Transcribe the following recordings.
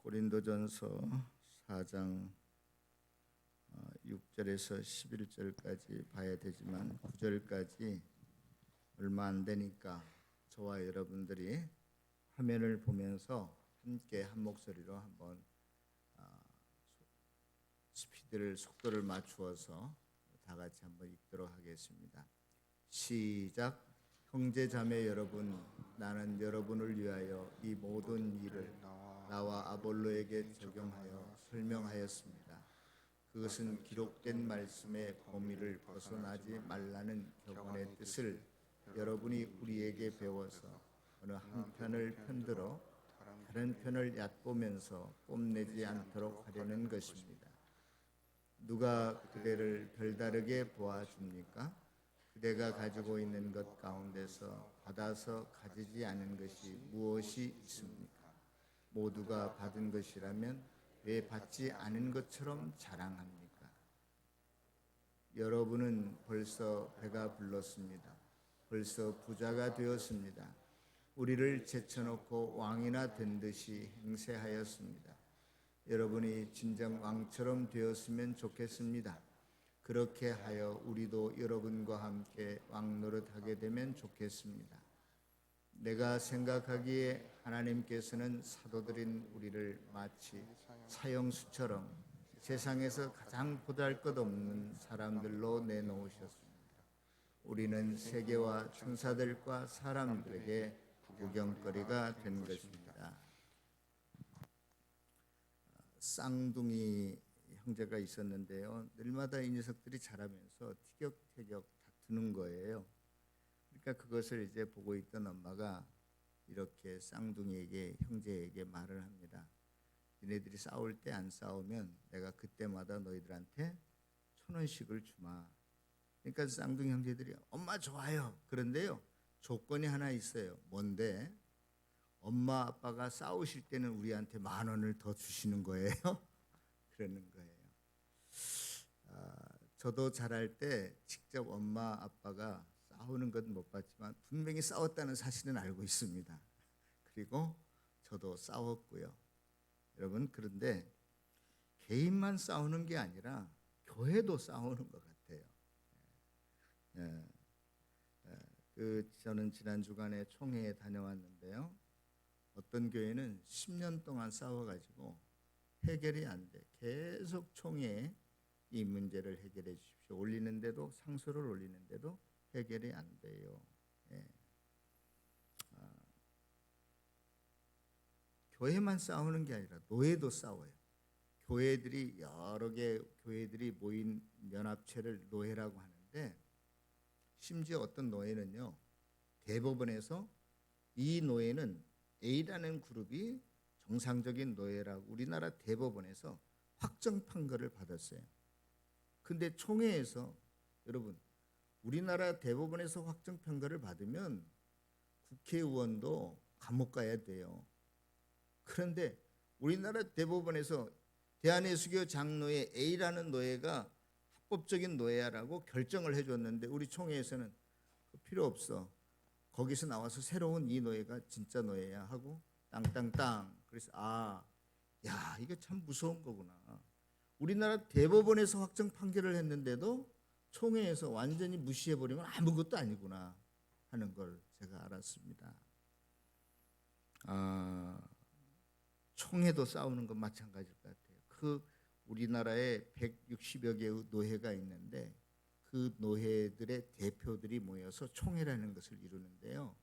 고린도전서 4장 6절에서 11절까지 봐야 되지만 9절까지 얼마 안 되니까 저와 여러분들이 화면을 보면서 함께 한 목소리로 한번 속도를 맞추어서 다 같이 한번 읽도록 하겠습니다. 시작. 형제 자매 여러분, 나는 여러분을 위하여 이 모든 일을 나와 아볼로에게 적용하여 설명하였습니다. 그것은 기록된 말씀의 범위를 벗어나지 말라는 격언의 뜻을 여러분이 우리에게 배워서 어느 한편을 편들어 다른 편을 얕보면서 뽐내지 않도록 하려는 것입니다. 누가 그대를 별다르게 보아줍니까? 그대가 가지고 있는 것 가운데서 받아서 가지지 않은 것이 무엇이 있습니까? 모두가 받은 것이라면 왜 받지 않은 것처럼 자랑합니까? 여러분은 벌써 배가 불렀습니다. 벌써 부자가 되었습니다. 우리를 제쳐놓고 왕이나 된 듯이 행세하였습니다. 여러분이 진정 왕처럼 되었으면 좋겠습니다. 그렇게 하여 우리도 여러분과 함께 왕 노릇하게 되면 좋겠습니다. 내가 생각하기에 하나님께서는 사도들인 우리를 마치 사형수처럼 세상에서 가장 보잘것없는 사람들로 내놓으셨습니다. 우리는 세계와 천사들과 사람들에게 구경거리가 된 것입니다. 쌍둥이 형제가 있었는데요. 늘마다 이 녀석들이 자라면서 티격태격 다투는 거예요. 그러니까 그것을 이제 보고 있던 엄마가 이렇게 쌍둥이에게 형제에게 말을 합니다. 니네들이 싸울 때 안 싸우면 내가 그때마다 너희들한테 1,000원씩을 주마. 그러니까 쌍둥이 형제들이 엄마 좋아요. 그런데요, 조건이 하나 있어요. 뭔데? 엄마 아빠가 싸우실 때는 우리한테 10,000원을 더 주시는 거예요. 그러는 거예요. 저도 자랄 때 직접 엄마 아빠가 싸우는 건 못 봤지만 분명히 싸웠다는 사실은 알고 있습니다. 그리고 저도 싸웠고요. 여러분, 그런데 개인만 싸우는 게 아니라 교회도 싸우는 것 같아요. 저는 지난 주간에 총회에 다녀왔는데요. 어떤 교회는 10년 동안 싸워가지고 해결이 안 돼. 계속 총회에 이 문제를 해결해 주십시오. 올리는데도, 상소를 올리는데도 해결이 안 돼요. 교회만 싸우는 게 아니라 노예도 싸워요. 교회들이 여러 개 교회들이 모인 연합체를 노예라고 하는데, 심지어 어떤 노예는요, 대법원에서 이 노예는 A라는 그룹이 정상적인 노예라고 우리나라 대법원에서 확정 판결을 받았어요. 근데 총회에서, 여러분, 우리나라 대법원에서 확정 판결을 받으면 국회의원도 감옥 가야 돼요. 그런데 우리나라 대법원에서 대한예수교 장로의 A라는 노예가 합법적인 노예라고 결정을 해줬는데 우리 총회에서는 필요 없어. 거기서 나와서 새로운 이 노예가 진짜 노예야 하고 땅땅땅. 그래서 야, 이게 참 무서운 거구나. 우리나라 대법원에서 확정 판결을 했는데도 총회에서 완전히 무시해버리면 아무것도 아니구나 하는 걸 제가 알았습니다. 총회도 싸우는 건 마찬가지일 것 같아요. 우리나라에 160여 개의 노회가 있는데 그 노회들의 대표들이 모여서 총회라는 것을 이루는데요.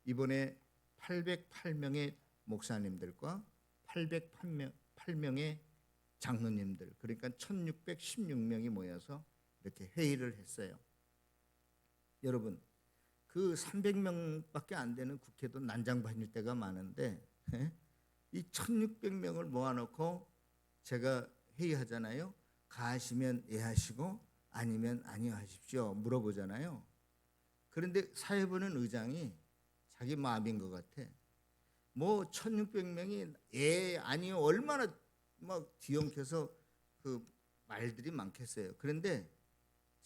이번에 808명의 목사님들과 808명의 장로님들, 그러니까 1616명이 모여서 이렇게 회의를 했어요. 여러분, 그 300명밖에 안 되는 국회도 난장판일 때가 많은데 이 1600명을 모아놓고 제가 회의하잖아요. 가하시면 예 하시고 아니면 아니요 하십시오 물어보잖아요. 그런데 사회보는 의장이 자기 마음인 것 같아. 뭐 1600명이 예 아니요 얼마나 막 뒤엉켜서 그 말들이 많겠어요. 그런데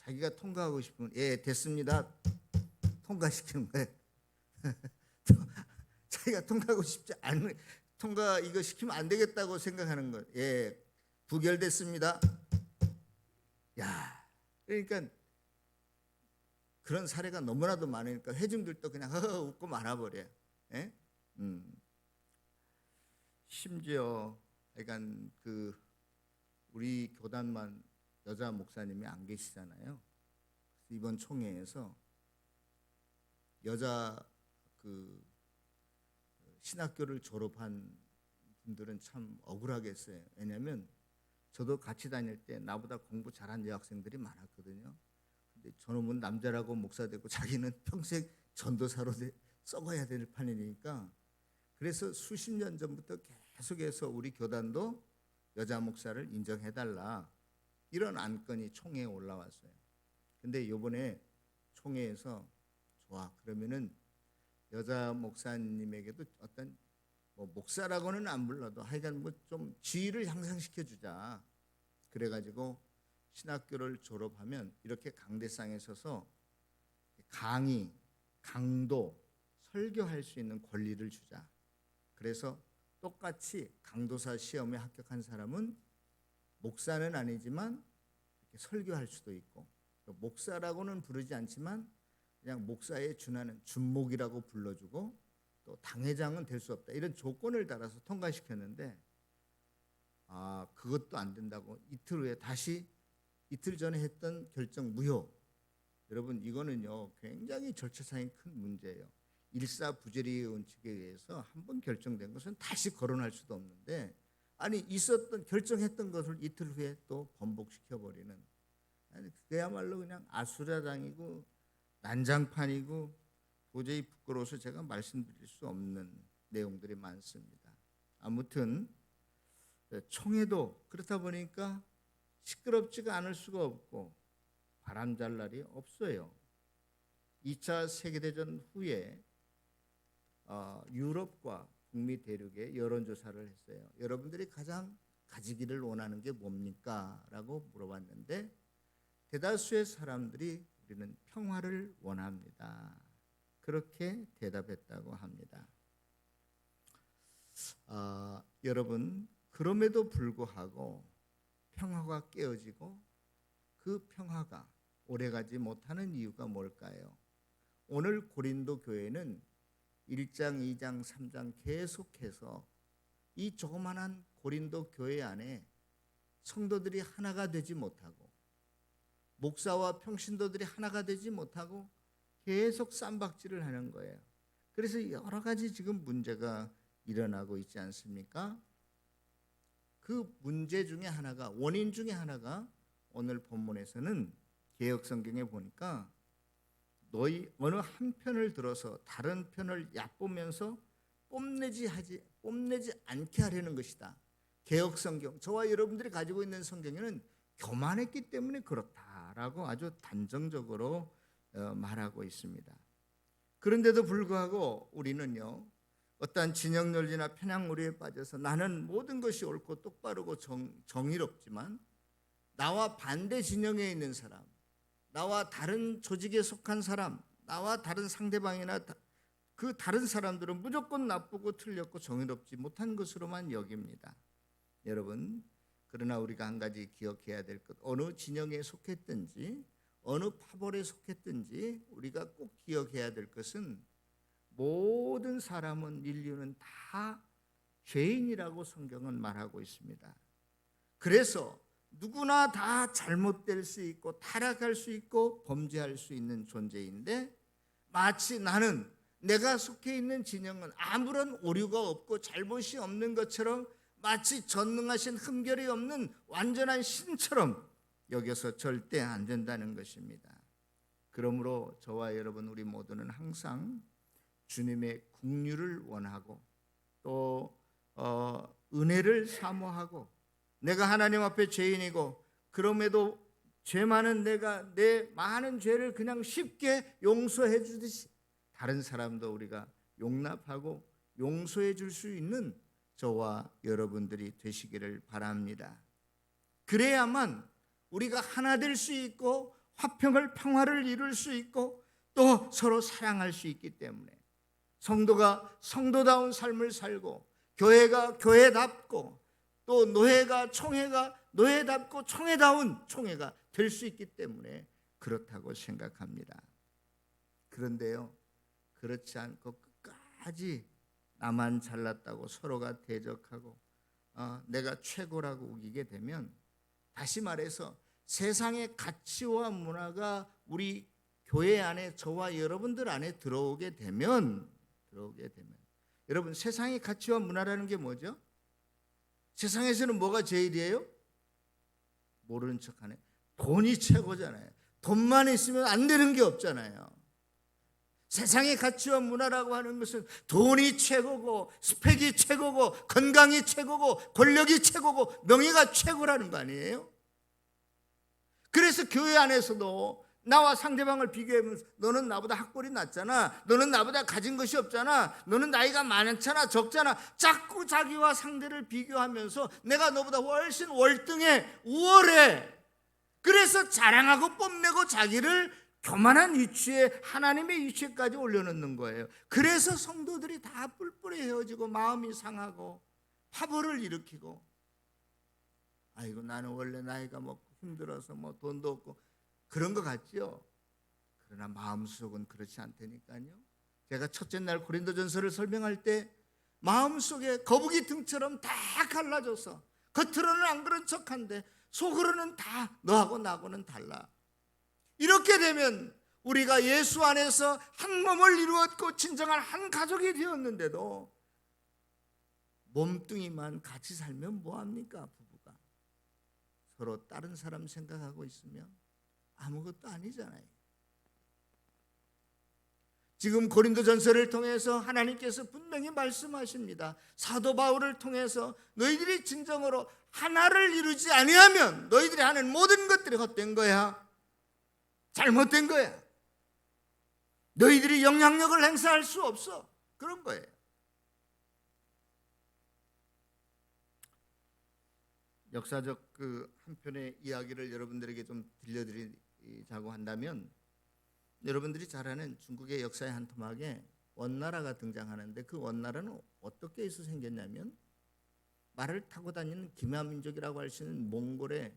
자기가 통과하고 싶으면 예 됐습니다 통과시키는 거예요. 자기가 통과하고 싶지 않은 통과 이거 시키면 안 되겠다고 생각하는 것. 예, 부결됐습니다. 야, 그러니까 그런 사례가 너무나도 많으니까 회중들도 그냥 허허 웃고 말아버려. 예? 심지어 그러니까 그 우리 교단만 여자 목사님이 안 계시잖아요. 이번 총회에서 여자 그 신학교를 졸업한 분들은 참 억울하겠어요. 왜냐하면 저도 같이 다닐 때 나보다 공부 잘한 여학생들이 많았거든요. 근데 저놈은 남자라고 목사 되고 자기는 평생 전도사로 썩어야 될 판이니까, 그래서 수십 년 전부터 계속해서 우리 교단도 여자 목사를 인정해달라 이런 안건이 총회에 올라왔어요. 근데 이번에 총회에서 좋아, 그러면은 여자 목사님에게도 어떤 뭐 목사라고는 안 불러도 하여간 뭐 좀 지위를 향상시켜 주자. 그래가지고 신학교를 졸업하면 이렇게 강대상에 서서 강의, 강도, 설교할 수 있는 권리를 주자. 그래서 똑같이 강도사 시험에 합격한 사람은 목사는 아니지만 이렇게 설교할 수도 있고, 목사라고는 부르지 않지만 그냥 목사에 준하는 준목이라고 불러주고, 또 당회장은 될 수 없다 이런 조건을 달아서 통과시켰는데, 그것도 안 된다고 이틀 후에 다시 이틀 전에 했던 결정 무효. 여러분 이거는요 굉장히 절차상의 큰 문제예요. 일사부재리의 원칙에 의해서 한번 결정된 것은 다시 거론할 수도 없는데, 아니 있었던 결정했던 것을 이틀 후에 또 번복시켜 버리는, 아니 그야말로 그냥 아수라장이고 난장판이고 도저히 부끄러워서 제가 말씀드릴 수 없는 내용들이 많습니다. 아무튼 총회도 그렇다 보니까 시끄럽지가 않을 수가 없고 바람잘 날이 없어요. 2차 세계대전 후에 유럽과 북미 대륙에 여론조사를 했어요. 여러분들이 가장 가지기를 원하는 게 뭡니까? 라고 물어봤는데 대다수의 사람들이 우리는 평화를 원합니다. 그렇게 대답했다고 합니다. 여러분, 그럼에도 불구하고 평화가 깨어지고 그 평화가 오래가지 못하는 이유가 뭘까요? 오늘 고린도 교회는 1장, 2장, 3장 계속해서 이 조그만한 고린도 교회 안에 성도들이 하나가 되지 못하고 목사와 평신도들이 하나가 되지 못하고 계속 쌈박질을 하는 거예요. 그래서 여러 가지 지금 문제가 일어나고 있지 않습니까? 그 문제 중에 하나가, 원인 중에 하나가 오늘 본문에서는 개역성경에 보니까 너희 어느 한 편을 들어서 다른 편을 얕보면서 뽐내지 않게 하려는 것이다. 개역성경, 저와 여러분들이 가지고 있는 성경에는 교만했기 때문에 그렇다라고 아주 단정적으로 말하고 있습니다. 그런데도 불구하고 우리는요, 어떠한 진영 논리나 편향 오류에 빠져서 나는 모든 것이 옳고 똑바르고 정의롭지만 나와 반대 진영에 있는 사람, 나와 다른 조직에 속한 사람, 나와 다른 상대방이나 그 다른 사람들은 무조건 나쁘고 틀렸고 정의롭지 못한 것으로만 여깁니다. 여러분, 그러나 우리가 한 가지 기억해야 될 것, 어느 진영에 속했든지 어느 파벌에 속했든지 우리가 꼭 기억해야 될 것은 모든 사람은, 인류는 다 죄인이라고 성경은 말하고 있습니다. 그래서 누구나 다 잘못될 수 있고 타락할 수 있고 범죄할 수 있는 존재인데, 마치 나는 내가 속해 있는 진영은 아무런 오류가 없고 잘못이 없는 것처럼 마치 전능하신 흠결이 없는 완전한 신처럼 여겨서 절대 안 된다는 것입니다. 그러므로 저와 여러분 우리 모두는 항상 주님의 긍휼을 원하고 또 은혜를 사모하고, 내가 하나님 앞에 죄인이고 그럼에도 죄 많은 내가 내 많은 죄를 그냥 쉽게 용서해 주듯이 다른 사람도 우리가 용납하고 용서해 줄 수 있는 저와 여러분들이 되시기를 바랍니다. 그래야만 우리가 하나 될 수 있고 화평을, 평화를 이룰 수 있고 또 서로 사랑할 수 있기 때문에 성도가 성도다운 삶을 살고 교회가 교회답고 또 노회가 총회가 노회답고 총회다운 총회가 될 수 있기 때문에 그렇다고 생각합니다. 그런데요, 그렇지 않고 끝까지 나만 잘났다고 서로가 대적하고 내가 최고라고 우기게 되면, 다시 말해서 세상의 가치와 문화가 우리 교회 안에, 저와 여러분들 안에 들어오게 되면 여러분, 세상의 가치와 문화라는 게 뭐죠? 세상에서는 뭐가 제일이에요? 모르는 척하네. 돈이 최고잖아요. 돈만 있으면 안 되는 게 없잖아요. 세상의 가치와 문화라고 하는 것은 돈이 최고고 스펙이 최고고 건강이 최고고 권력이 최고고 명예가 최고라는 거 아니에요? 그래서 교회 안에서도 나와 상대방을 비교하면서 너는 나보다 학벌이 낮잖아, 너는 나보다 가진 것이 없잖아, 너는 나이가 많잖아, 적잖아, 자꾸 자기와 상대를 비교하면서 내가 너보다 훨씬 월등해, 우월해. 그래서 자랑하고 뽐내고 자기를 교만한 위치에, 하나님의 위치에까지 올려놓는 거예요. 그래서 성도들이 다 뿔뿔이 헤어지고 마음이 상하고 파벌을 일으키고, 아이고 나는 원래 나이가 먹고 힘들어서 뭐 돈도 없고 그런 것 같죠? 그러나 마음속은 그렇지 않다니까요. 제가 첫째 날 고린도전서를 설명할 때 마음속에 거북이 등처럼 다 갈라져서 겉으로는 안 그런 척한데 속으로는 다 너하고 나하고는 달라. 이렇게 되면 우리가 예수 안에서 한 몸을 이루었고 진정한 한 가족이 되었는데도 몸뚱이만 같이 살면 뭐합니까? 부부가 서로 다른 사람 생각하고 있으면 아무것도 아니잖아요. 지금 고린도전서를 통해서 하나님께서 분명히 말씀하십니다. 사도 바울을 통해서 너희들이 진정으로 하나를 이루지 아니하면 너희들이 하는 모든 것들이 헛된 거야, 잘못된 거야, 너희들이 영향력을 행사할 수 없어, 그런 거예요. 역사적 그 한편의 이야기를 여러분들에게 좀 들려드리자고 한다면, 여러분들이 잘 아는 중국의 역사의 한 토막에 원나라가 등장하는데, 그 원나라는 어떻게 해서 생겼냐면 말을 타고 다니는 기마민족이라고 할 수 있는 몽골의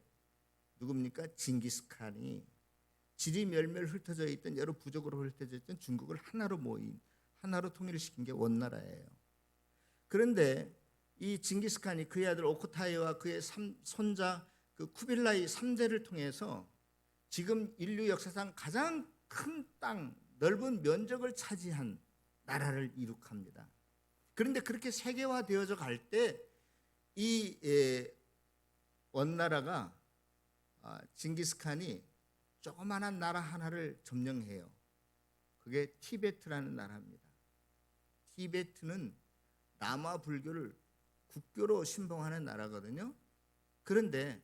누굽니까? 징기스칸이 지리멸멸 흩어져 있던, 여러 부족으로 흩어져 있던 중국을 하나로 통일시킨 게 원나라예요. 그런데 이 징기스칸이 그의 아들 오코타이와 그의 손자 그 쿠빌라이 3대를 통해서 지금 인류 역사상 가장 큰 땅, 넓은 면적을 차지한 나라를 이룩합니다. 그런데 그렇게 세계화되어져 갈 때 이 원나라가, 징기스칸이 조그마한 나라 하나를 점령해요. 그게 티베트라는 나라입니다. 티베트는 라마 불교를 국교로 신봉하는 나라거든요. 그런데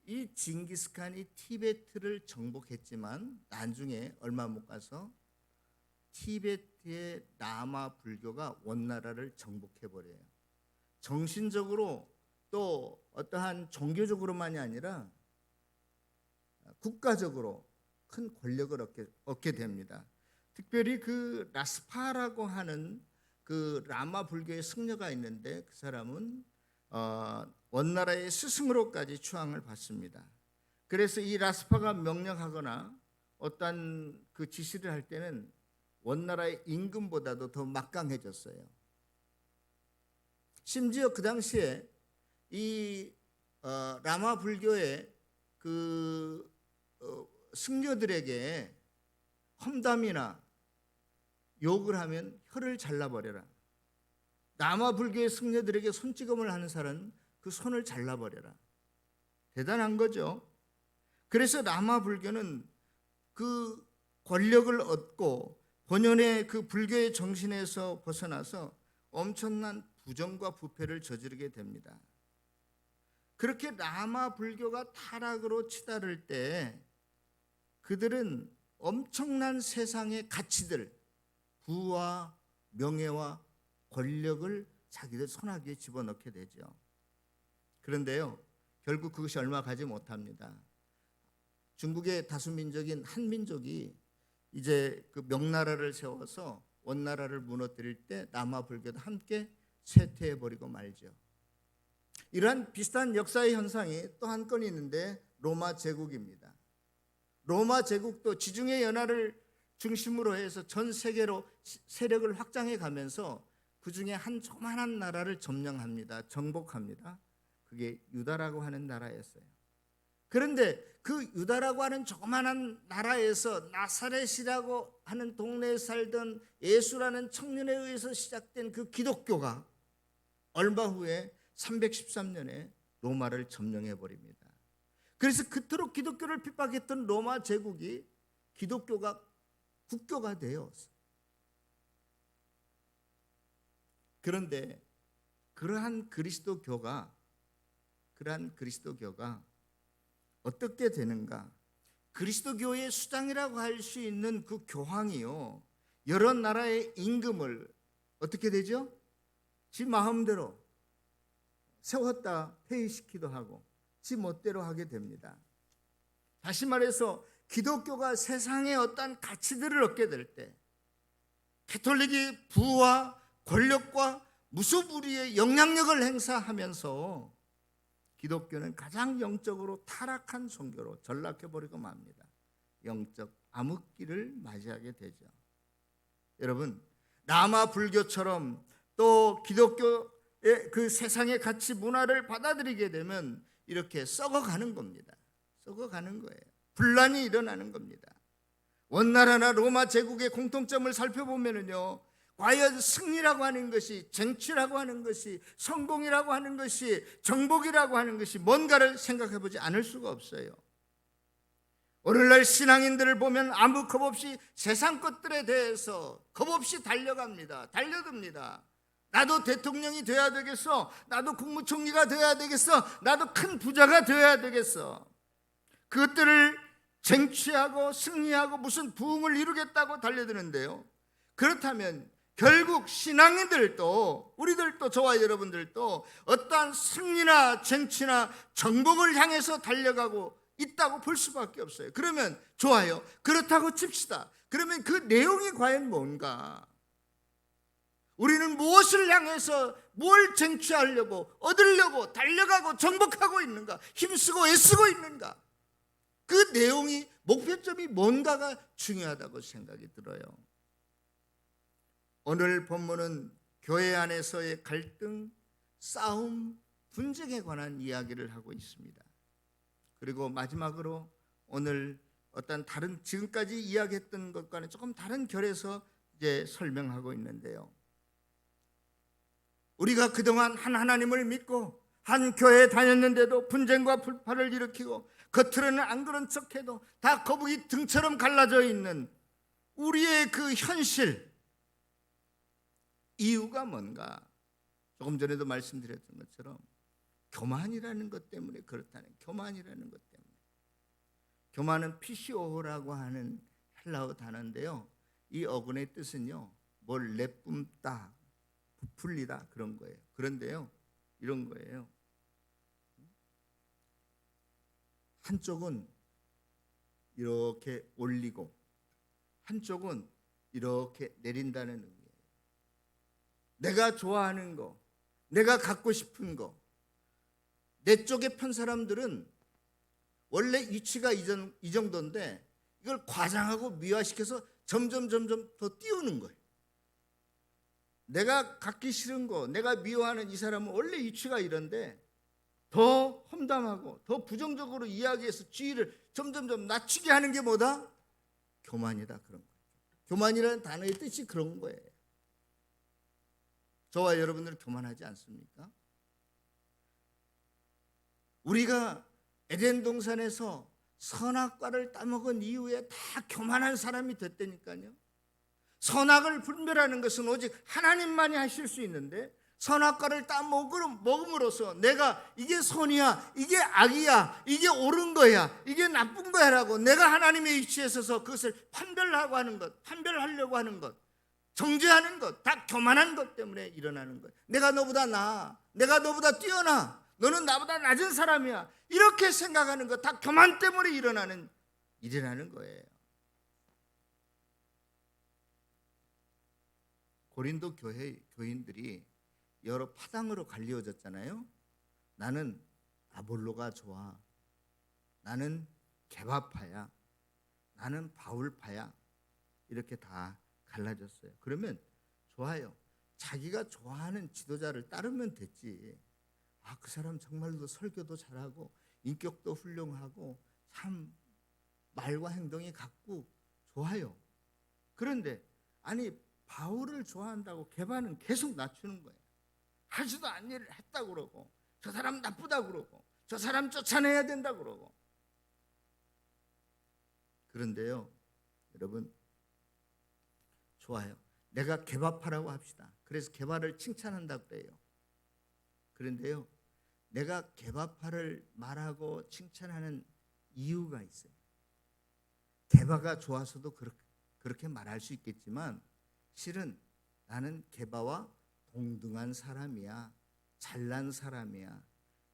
이 징기스칸이 티베트를 정복했지만 나중에 얼마 못 가서 티베트의 라마 불교가 원나라를 정복해버려요. 정신적으로 또 어떠한 종교적으로만이 아니라 국가적으로 큰 권력을 얻게 됩니다. 특별히 그 라스파라고 하는 그 라마 불교의 승려가 있는데, 그 사람은 원나라의 스승으로까지 추앙을 받습니다. 그래서 이 라스파가 명령하거나 어떤 그 지시를 할 때는 원나라의 임금보다도 더 막강해졌어요. 심지어 그 당시에 이 라마 불교의 그 승려들에게 험담이나 욕을 하면 혀를 잘라버려라. 라마 불교의 승려들에게 손찌검을 하는 사람은 그 손을 잘라버려라. 대단한 거죠. 그래서 라마 불교는 그 권력을 얻고 본연의 그 불교의 정신에서 벗어나서 엄청난 부정과 부패를 저지르게 됩니다. 그렇게 라마 불교가 타락으로 치달을 때 그들은 엄청난 세상의 가치들, 부와 명예와 권력을 자기들 손아귀에 집어넣게 되죠. 그런데요, 결국 그것이 얼마 가지 못합니다. 중국의 다수민족인 한민족이 이제 그 명나라를 세워서 원나라를 무너뜨릴 때 남아 불교도 함께 쇠퇴해 버리고 말죠. 이러한 비슷한 역사의 현상이 또 한 건 있는데 로마 제국입니다. 로마 제국도 지중해 연화를 중심으로 해서 전 세계로 세력을 확장해 가면서 그 중에 한 조그만한 나라를 점령합니다. 정복합니다. 그게 유다라고 하는 나라였어요. 그런데 그 유다라고 하는 조그만한 나라에서 나사렛이라고 하는 동네에 살던 예수라는 청년에 의해서 시작된 그 기독교가 얼마 후에 313년에 로마를 점령해 버립니다. 그래서 그토록 기독교를 핍박했던 로마 제국이 기독교가 국교가 되어 그런데 그러한 그리스도교가 어떻게 되는가? 그리스도교의 수장이라고 할 수 있는 그 교황이요, 여러 나라의 임금을 어떻게 되죠? 지 마음대로 세웠다 폐위시키기도 하고 지 멋대로 하게 됩니다. 다시 말해서 기독교가 세상의 어떤 가치들을 얻게 될 때 가톨릭이 부와 권력과 무소불위의 영향력을 행사하면서 기독교는 가장 영적으로 타락한 종교로 전락해버리고 맙니다. 영적 암흑기를 맞이하게 되죠. 여러분, 남아 불교처럼 또 기독교의 그 세상의 가치 문화를 받아들이게 되면 이렇게 썩어가는 겁니다. 썩어가는 거예요. 분란이 일어나는 겁니다. 원나라나 로마 제국의 공통점을 살펴보면요, 과연 승리라고 하는 것이, 쟁취라고 하는 것이, 성공이라고 하는 것이, 정복이라고 하는 것이 뭔가를 생각해 보지 않을 수가 없어요. 오늘날 신앙인들을 보면 아무 겁 없이 세상 것들에 대해서 겁 없이 달려갑니다. 달려듭니다. 나도 대통령이 돼야 되겠어. 나도 국무총리가 돼야 되겠어. 나도 큰 부자가 돼야 되겠어. 그것들을 쟁취하고 승리하고 무슨 부흥을 이루겠다고 달려드는데요, 그렇다면 결국 신앙인들도, 우리들도, 저와 여러분들도 어떠한 승리나 쟁취나 정복을 향해서 달려가고 있다고 볼 수밖에 없어요. 그러면 좋아요, 그렇다고 칩시다. 그러면 그 내용이 과연 뭔가? 우리는 무엇을 향해서 뭘 쟁취하려고, 얻으려고 달려가고 정복하고 있는가? 힘쓰고 애쓰고 있는가? 그 내용이, 목표점이 뭔가가 중요하다고 생각이 들어요. 오늘 본문은 교회 안에서의 갈등, 싸움, 분쟁에 관한 이야기를 하고 있습니다. 그리고 마지막으로 오늘 어떤 다른, 지금까지 이야기했던 것과는 조금 다른 결에서 이제 설명하고 있는데요, 우리가 그동안 한 하나님을 믿고 한 교회에 다녔는데도 분쟁과 불화를 일으키고 겉으로는 안 그런 척해도 다 거북이 등처럼 갈라져 있는 우리의 그 현실, 이유가 뭔가? 조금 전에도 말씀드렸던 것처럼 교만이라는 것 때문에 그렇다는, 교만이라는 것 때문에. 교만은 피시오라고 하는 헬라어 단어인데요, 이 어근의 뜻은요, 뭘 내뿜다, 부풀리다, 그런 거예요. 그런데요, 이런 거예요. 한쪽은 이렇게 올리고 한쪽은 이렇게 내린다는 의미예요. 내가 좋아하는 거, 내가 갖고 싶은 거, 내 쪽에 편 사람들은 원래 위치가 이 정도인데 이걸 과장하고 미화시켜서 점점 더 띄우는 거예요. 내가 갖기 싫은 거, 내가 미워하는 이 사람은 원래 위치가 이런데 더 험담하고 더 부정적으로 이야기해서 지위를 점점 낮추게 하는 게 뭐다? 교만이다, 그런 거예요. 교만이라는 단어의 뜻이 그런 거예요. 저와 여러분들은 교만하지 않습니까? 우리가 에덴 동산에서 선악과를 따먹은 이후에 다 교만한 사람이 됐다니까요. 선악을 분별하는 것은 오직 하나님만이 하실 수 있는데, 선악과를 따먹음으로써 내가 이게 선이야, 이게 악이야, 이게 옳은 거야, 이게 나쁜 거야라고 내가 하나님의 위치에 서서 그것을 판별하려고 하는 것, 정죄하는 것, 다 교만한 것 때문에 일어나는 거예요. 내가 너보다 나아, 내가 너보다 뛰어나, 너는 나보다 낮은 사람이야, 이렇게 생각하는 것, 다 교만 때문에 일어나는 거예요. 고린도 교인들이 여러 파당으로 갈리어졌잖아요. 나는 아볼로가 좋아, 나는 게바파야, 나는 바울파야, 이렇게 다 갈라졌어요. 그러면 좋아요. 자기가 좋아하는 지도자를 따르면 됐지. 그 사람 정말로 설교도 잘하고 인격도 훌륭하고 참 말과 행동이 같고 좋아요. 그런데 바울을 좋아한다고 게바는 계속 낮추는 거예요. 하지도 않은 일을 했다고 그러고, 저 사람 나쁘다고 그러고, 저 사람 쫓아내야 된다고 그러고. 그런데요, 여러분, 좋아요. 내가 게바파라고 합시다. 그래서 게바를 칭찬한다고 그래요. 그런데요, 내가 게바파를 말하고 칭찬하는 이유가 있어요. 게바가 좋아서도 그렇게 말할 수 있겠지만, 실은 나는 게바와 동등한 사람이야, 잘난 사람이야,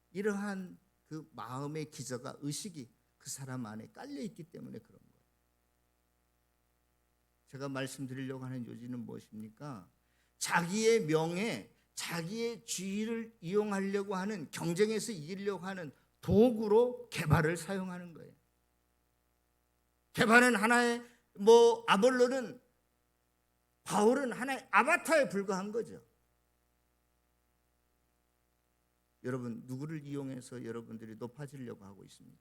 이러한 그 마음의 기저가, 의식이 그 사람 안에 깔려 있기 때문에 그런 거예요. 제가 말씀드리려고 하는 요지는 무엇입니까? 자기의 명예, 자기의 지위를 이용하려고 하는, 경쟁에서 이기려고 하는 도구로 게바를 사용하는 거예요. 게바는 하나의 아볼로는, 바울은 하나의 아바타에 불과한 거죠. 여러분, 누구를 이용해서 여러분들이 높아지려고 하고 있습니까?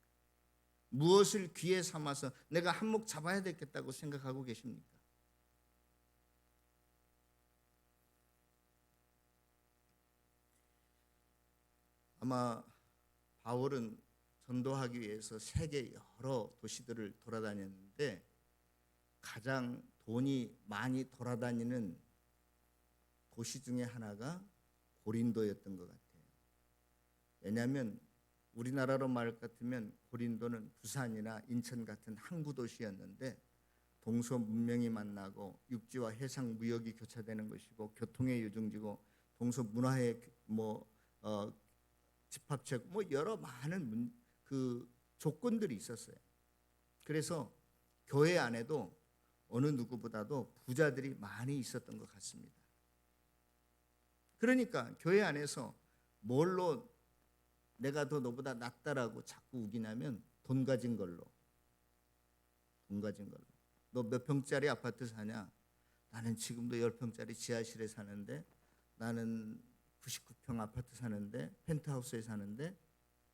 무엇을 귀에 삼아서 내가 한몫 잡아야 되겠다고 생각하고 계십니까? 아마 바울은 전도하기 위해서 세계 여러 도시들을 돌아다녔는데 가장 돈이 많이 돌아다니는 도시 중에 하나가 고린도였던 것 같아요. 왜냐하면 우리나라로 말 같으면 고린도는 부산이나 인천 같은 항구 도시였는데 동서 문명이 만나고 육지와 해상 무역이 교차되는 것이고 교통의 요중지고 동서 문화의 집합체고 여러 많은 그 조건들이 있었어요. 그래서 교회 안에도 어느 누구보다도 부자들이 많이 있었던 것 같습니다. 그러니까 교회 안에서 뭘로 내가 더 너보다 낫다라고 자꾸 우기냐면 돈 가진 걸로. 너 몇 평짜리 아파트 사냐? 나는 지금도 10평짜리 지하실에 사는데, 나는 99평 아파트 사는데, 펜트하우스에 사는데,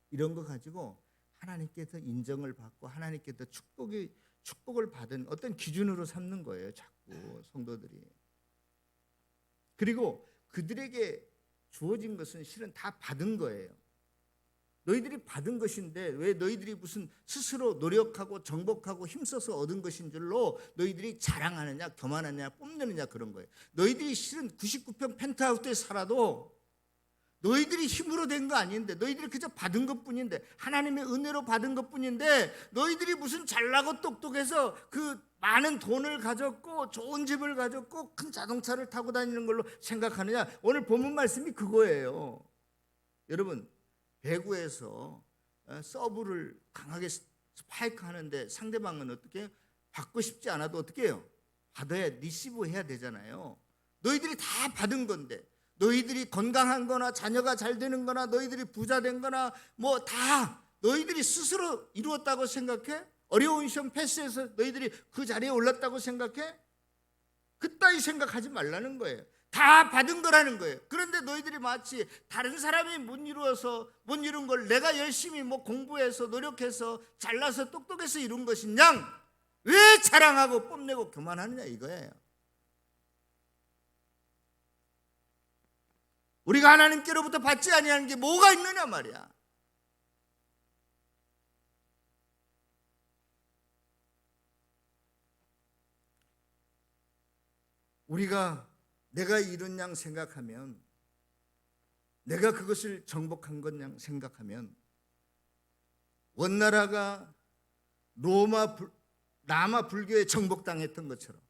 이런 거 가지고 하나님께서 인정을 받고 하나님께서 축복을 받은 어떤 기준으로 삼는 거예요. 자꾸 성도들이. 그리고 그들에게 주어진 것은 실은 다 받은 거예요. 너희들이 받은 것인데 왜 너희들이 무슨 스스로 노력하고 정복하고 힘써서 얻은 것인 줄로 너희들이 자랑하느냐, 교만하느냐, 뽐내느냐, 그런 거예요. 너희들이 실은 99평 펜트하우스에 살아도 너희들이 힘으로 된 거 아닌데, 너희들이 그저 받은 것뿐인데, 하나님의 은혜로 받은 것뿐인데, 너희들이 무슨 잘나고 똑똑해서 그 많은 돈을 가졌고 좋은 집을 가졌고 큰 자동차를 타고 다니는 걸로 생각하느냐. 오늘 본문 말씀이 그거예요. 여러분, 배구에서 서브를 강하게 스파이크 하는데 상대방은 어떻게 해요? 받고 싶지 않아도 어떻게 해요? 받아야 리시브 해야 되잖아요. 너희들이 다 받은 건데, 너희들이 건강한 거나 자녀가 잘 되는 거나 너희들이 부자 된 거나 다 너희들이 스스로 이루었다고 생각해? 어려운 시험 패스해서 너희들이 그 자리에 올랐다고 생각해? 그따위 생각하지 말라는 거예요. 다 받은 거라는 거예요. 그런데 너희들이 마치 다른 사람이 못 이룬 걸 내가 열심히 공부해서 노력해서 잘나서 똑똑해서 이룬 것인 양 왜 자랑하고 뽐내고 교만하느냐, 이거예요. 우리가 하나님께로부터 받지 아니하는 게 뭐가 있느냐 말이야. 우리가 내가 이룬 양 생각하면, 내가 그것을 정복한 것 양 생각하면, 원나라가 라마 불교에 정복당했던 것처럼,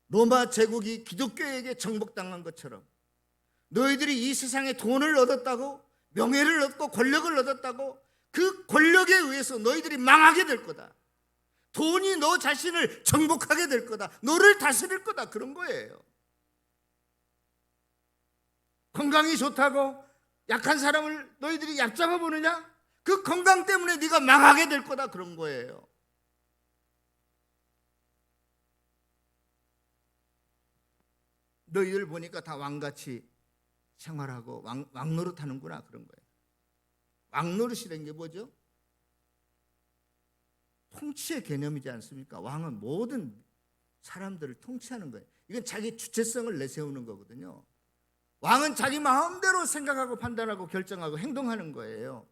로마 제국이 기독교에게 정복당한 것처럼, 너희들이 이 세상에 돈을 얻었다고, 명예를 얻고 권력을 얻었다고, 그 권력에 의해서 너희들이 망하게 될 거다. 돈이 너 자신을 정복하게 될 거다. 너를 다스릴 거다. 그런 거예요. 건강이 좋다고 약한 사람을 너희들이 얕잡아 보느냐? 그 건강 때문에 네가 망하게 될 거다. 그런 거예요. 너희들 보니까 다 왕같이 생활하고 왕노릇하는구나. 그런 거예요. 왕노릇이라는 게 뭐죠? 통치의 개념이지 않습니까? 왕은 모든 사람들을 통치하는 거예요. 이건 자기 주체성을 내세우는 거거든요. 왕은 자기 마음대로 생각하고 판단하고 결정하고 행동하는 거예요.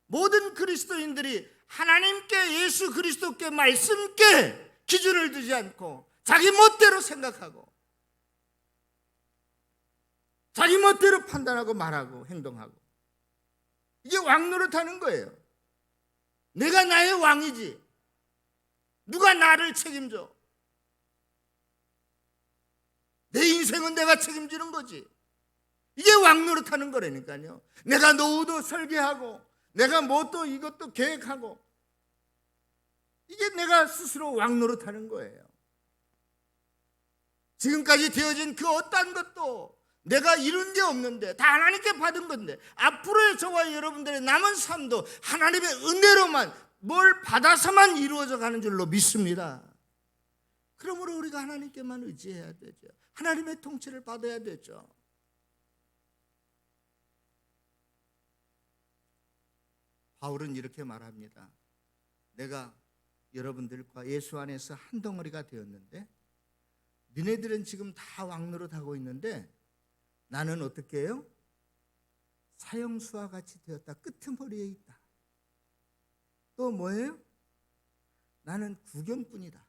모든 그리스도인들이 하나님께, 예수 그리스도께, 말씀께 기준을 두지 않고 자기 멋대로 생각하고 자기 멋대로 판단하고 말하고 행동하고, 이게 왕노릇하는 거예요. 내가 나의 왕이지 누가 나를 책임져? 내 인생은 내가 책임지는 거지. 이게 왕노릇하는 거라니까요. 내가 노후도 설계하고 내가 뭐 또 이것도 계획하고, 이게 내가 스스로 왕노릇하는 거예요. 지금까지 되어진 그 어떠한 것도 내가 이룬 게 없는데 다 하나님께 받은 건데, 앞으로의 저와 여러분들의 남은 삶도 하나님의 은혜로만, 뭘 받아서만 이루어져 가는 줄로 믿습니다. 그러므로 우리가 하나님께만 의지해야 되죠. 하나님의 통치를 받아야 되죠. 바울은 이렇게 말합니다. 내가 여러분들과 예수 안에서 한 덩어리가 되었는데 니네들은 지금 다 왕노릇하고 있는데 나는 어떻게 해요? 사형수와 같이 되었다. 끄트머리에 있다. 또 뭐예요? 나는 구경꾼이다.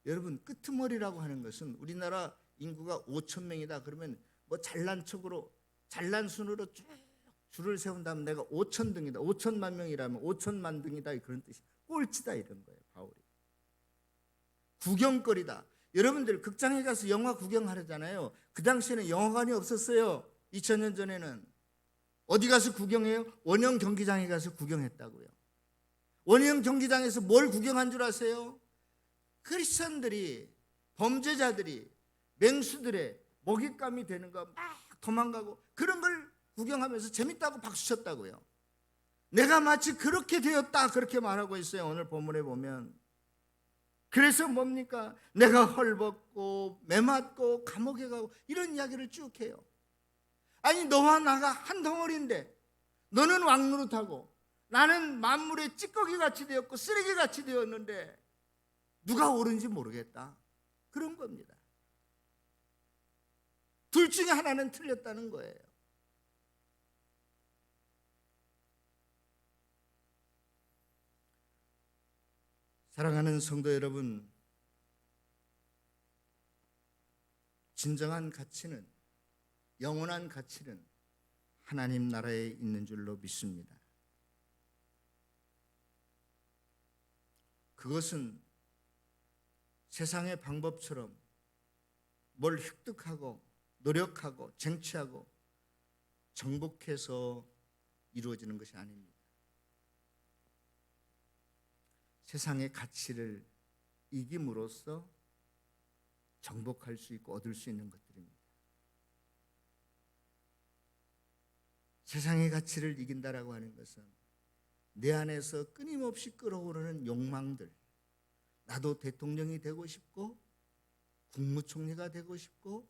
여러분, 끄트머리라고 하는 것은 우리나라 인구가 5천 명이다 그러면 뭐 잘난 척으로, 잘난 순으로 쭉 줄을 세운다면 내가 5천 등이다, 5천만 명이라면 5천만 등이다, 그런 뜻이 꼴찌다 이런 거예요. 바울이 구경거리다. 여러분들 극장에 가서 영화 구경하잖아요. 그 당시에는 영화관이 없었어요. 2000년 전에는. 어디 가서 구경해요? 원형 경기장에 가서 구경했다고요. 원형 경기장에서 뭘 구경한 줄 아세요? 크리스천들이, 범죄자들이 맹수들의 먹잇감이 되는 거 막 도망가고 그런 걸 구경하면서 재밌다고 박수쳤다고요. 내가 마치 그렇게 되었다 그렇게 말하고 있어요. 오늘 본문에 보면. 그래서 뭡니까? 내가 헐벗고 매맞고 감옥에 가고 이런 이야기를 쭉 해요. 아니, 너와 나가 한 덩어리인데 너는 왕노릇하고 나는 만물의 찌꺼기같이 되었고 쓰레기같이 되었는데 누가 옳은지 모르겠다. 그런 겁니다. 둘 중에 하나는 틀렸다는 거예요. 사랑하는 성도 여러분, 진정한 가치는, 영원한 가치는 하나님 나라에 있는 줄로 믿습니다. 그것은 세상의 방법처럼 뭘 획득하고 노력하고 쟁취하고 정복해서 이루어지는 것이 아닙니다. 세상의 가치를 이김으로써 정복할 수 있고 얻을 수 있는 것들입니다. 세상의 가치를 이긴다라고 하는 것은 내 안에서 끊임없이 끓어오르는 욕망들, 나도 대통령이 되고 싶고 국무총리가 되고 싶고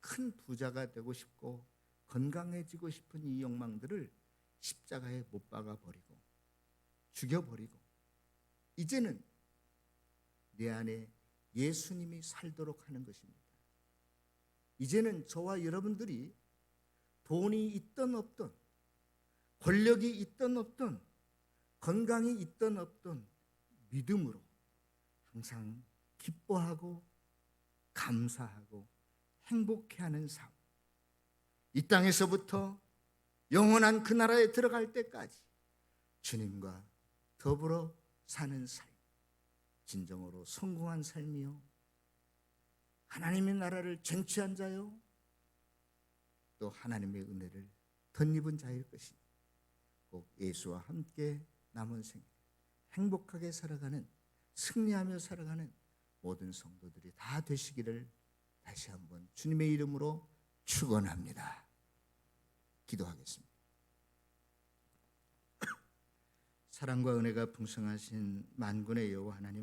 큰 부자가 되고 싶고 건강해지고 싶은 이 욕망들을 십자가에 못 박아버리고 죽여버리고 이제는 내 안에 예수님이 살도록 하는 것입니다. 이제는 저와 여러분들이 돈이 있든 없든, 권력이 있든 없든, 건강이 있든 없든 믿음으로 항상 기뻐하고 감사하고 행복해하는 삶, 이 땅에서부터 영원한 그 나라에 들어갈 때까지 주님과 더불어 사는 삶, 진정으로 성공한 삶이요, 하나님의 나라를 쟁취한 자요, 또 하나님의 은혜를 덧입은 자일 것이니 꼭 예수와 함께 남은 생애 행복하게 살아가는, 승리하며 살아가는 모든 성도들이 다 되시기를 다시 한번 주님의 이름으로 축원합니다. 기도하겠습니다. 사랑과 은혜가 풍성하신 만군의 여호와 하나님